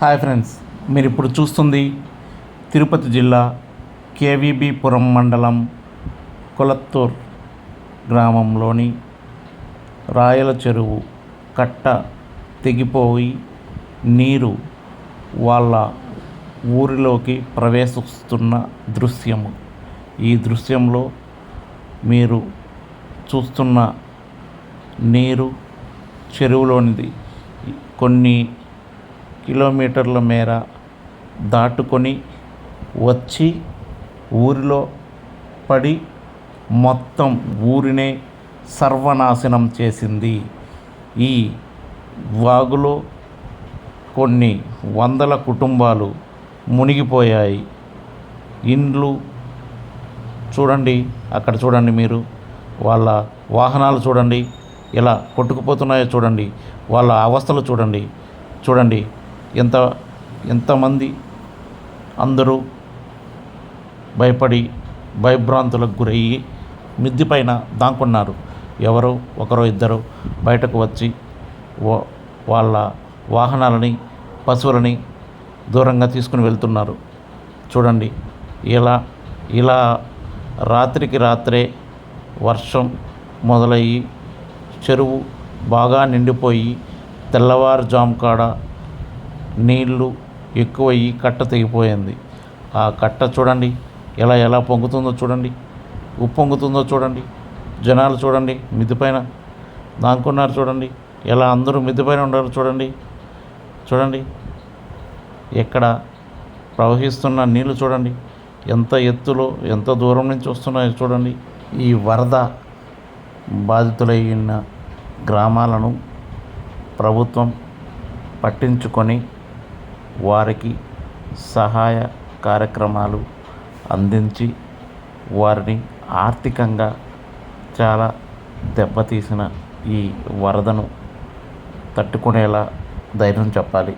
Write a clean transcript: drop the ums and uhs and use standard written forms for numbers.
Hi friends, మీరు ఇప్పుడు చూస్తుంది తిరుపతి జిల్లా కేవీబీపురం మండలం కొలత్తూర్ గ్రామంలోని రాయల చెరువు కట్ట తెగిపోయి నీరు వాళ్ళ ఊరిలోకి ప్రవేశిస్తున్న దృశ్యము. ఈ దృశ్యంలో మీరు చూస్తున్న నీరు చెరువులోనిది కొన్ని కిలోమీటర్ల మేర దాటుకొని వచ్చి ఊరిలో పడి మొత్తం ఊరినే సర్వనాశనం చేసింది. ఈ వాగులో కొన్ని వందల కుటుంబాలు మునిగిపోయాయి. ఇండ్లు చూడండి, అక్కడ చూడండి, మీరు వాళ్ళ వాహనాలు చూడండి ఎలా కొట్టుకుపోతున్నాయో చూడండి, వాళ్ళ అవస్థలు చూడండి ఎంతమంది అందరూ భయపడి భయభ్రాంతులకు గురయ్యి మిద్ది పైన దాక్కున్నారు. ఎవరో ఒకరో ఇద్దరు బయటకు వచ్చి వాళ్ళ వాహనాలని పశువులని దూరంగా తీసుకుని వెళ్తున్నారు. చూడండి, ఇలా రాత్రికి రాత్రే వర్షం మొదలయ్యి చెరువు బాగా నిండిపోయి తెల్లవారుజాము కాడ నీళ్లు ఎక్కువయ్యి కట్ట తెగిపోయింది. ఆ కట్ట చూడండి ఎలా పొంగుతుందో చూడండి, ఉప్పొంగుతుందో చూడండి. జనాలు చూడండి మిద్దిపైన దాక్కున్నారు. చూడండి ఎలా అందరూ మిద్దిపైన ఉన్నారు. చూడండి ఎక్కడ ప్రవహిస్తున్న నీళ్లు చూడండి, ఎంత ఎత్తులో ఎంత దూరం నుంచి వస్తున్నాయో చూడండి. ఈ వరద బాధితులైన గ్రామాలను ప్రభుత్వం పట్టించుకొని వారికి సహాయ కార్యక్రమాలు అందించి వారిని ఆర్థికంగా చాలా దెబ్బతీసిన ఈ వరదను తట్టుకునేలా ధైర్యం చెప్పాలి.